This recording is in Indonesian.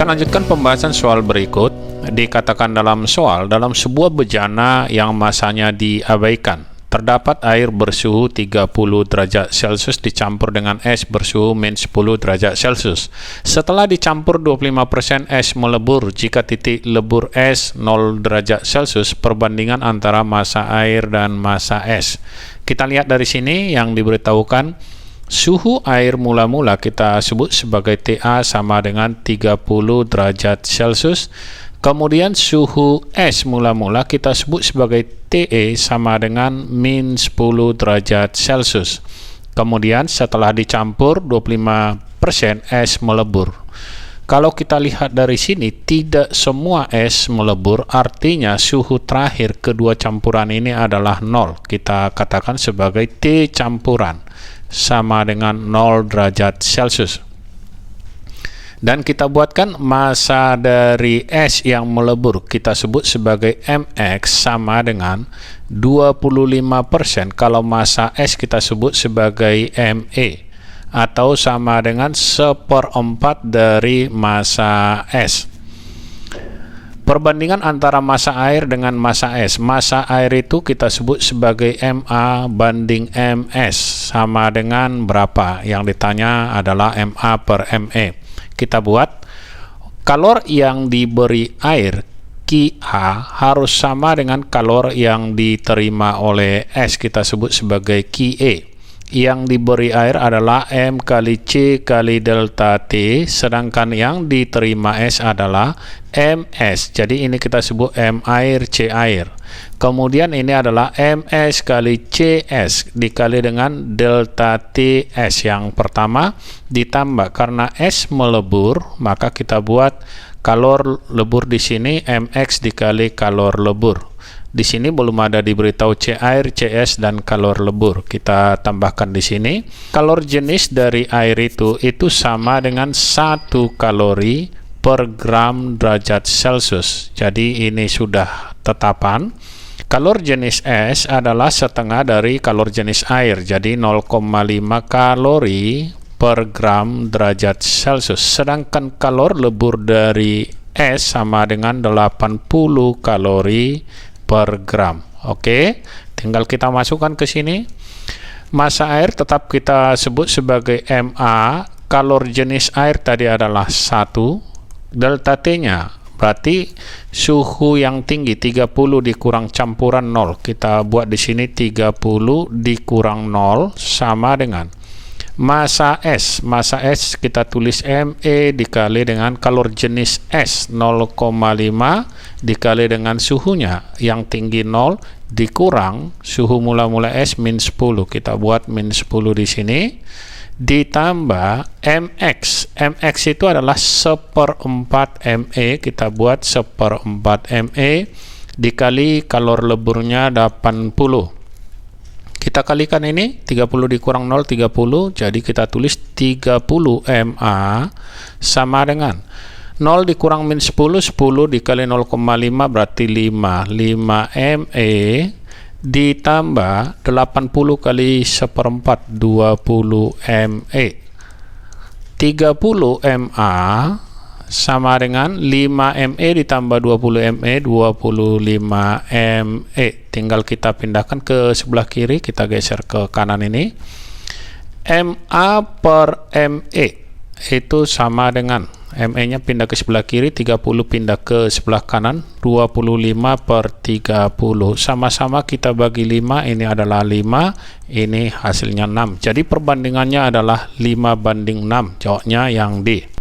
Kita lanjutkan pembahasan soal berikut. Dikatakan dalam soal, dalam sebuah bejana yang masanya diabaikan, terdapat air bersuhu 30 derajat Celcius dicampur dengan es bersuhu -10 derajat Celcius. Setelah dicampur 25% es melebur. Jika titik lebur es 0 derajat Celcius, perbandingan antara massa air dan massa es. Kita lihat dari sini yang diberitahukan, suhu air mula-mula kita sebut sebagai TA sama dengan 30 derajat Celcius. Kemudian suhu es mula-mula kita sebut sebagai TE sama dengan -10 derajat Celcius. Kemudian setelah dicampur 25% es melebur. Kalau kita lihat dari sini, tidak semua es melebur, artinya suhu terakhir kedua campuran ini adalah 0. Kita katakan sebagai T campuran sama dengan 0 derajat Celcius. Dan kita buatkan massa dari es yang melebur, kita sebut sebagai mx sama dengan 25%. Kalau massa es kita sebut sebagai me, atau sama dengan 1/4 dari massa es. Perbandingan antara massa air dengan massa es. Massa air itu kita sebut sebagai MA banding MS, sama dengan berapa? Yang ditanya adalah MA per ME. Kita buat kalor yang diberi air QA harus sama dengan kalor yang diterima oleh es, kita sebut sebagai QE. Yang diberi air adalah M kali C kali delta T, sedangkan yang diterima es adalah MS. Jadi ini kita sebut M air C air. Kemudian ini adalah MS kali CS dikali dengan delta TS yang pertama, ditambah karena es melebur, maka kita buat kalor lebur di sini MX dikali kalor lebur. Di sini belum ada diberitahu C air, CS dan kalor lebur. Kita tambahkan di sini. Kalor jenis dari air itu sama dengan 1 kalori per gram derajat Celcius. Jadi ini sudah tetapan. Kalor jenis es adalah setengah dari kalor jenis air. Jadi 0,5 kalori per gram derajat Celcius. Sedangkan kalor lebur dari es sama dengan 80 kalori per gram. Oke, tinggal kita masukkan ke sini. Massa air tetap kita sebut sebagai MA. Kalor jenis air tadi adalah 1. Delta T-nya berarti suhu yang tinggi 30 dikurang campuran 0. Kita buat di sini 30 dikurang 0 sama dengan massa es. Massa es kita tulis ME dikali dengan kalor jenis es 0,5 dikali dengan suhunya yang tinggi 0 dikurang suhu mula-mula es -10. Kita buat -10 di sini, ditambah MX. MX itu adalah 1/4 ME. Kita buat 1/4 ME dikali kalor leburnya 80. Kita kalikan ini, 30 dikurang 0, 30. Jadi kita tulis 30 MA sama dengan 0 dikurang -10, 10 dikali 0,5 berarti 5. 5 ME ditambah 80 kali 1/4, 20 ME. 30 MA sama dengan 5 ME ditambah 20 ME, 25 ME. Tinggal kita pindahkan ke sebelah kiri, kita geser ke kanan ini. MA per ME itu sama dengan ME-nya pindah ke sebelah kiri, 30 pindah ke sebelah kanan, 25 per 30. Sama-sama kita bagi 5, ini adalah 5, ini hasilnya 6. Jadi perbandingannya adalah 5 banding 6. Jawabnya yang D.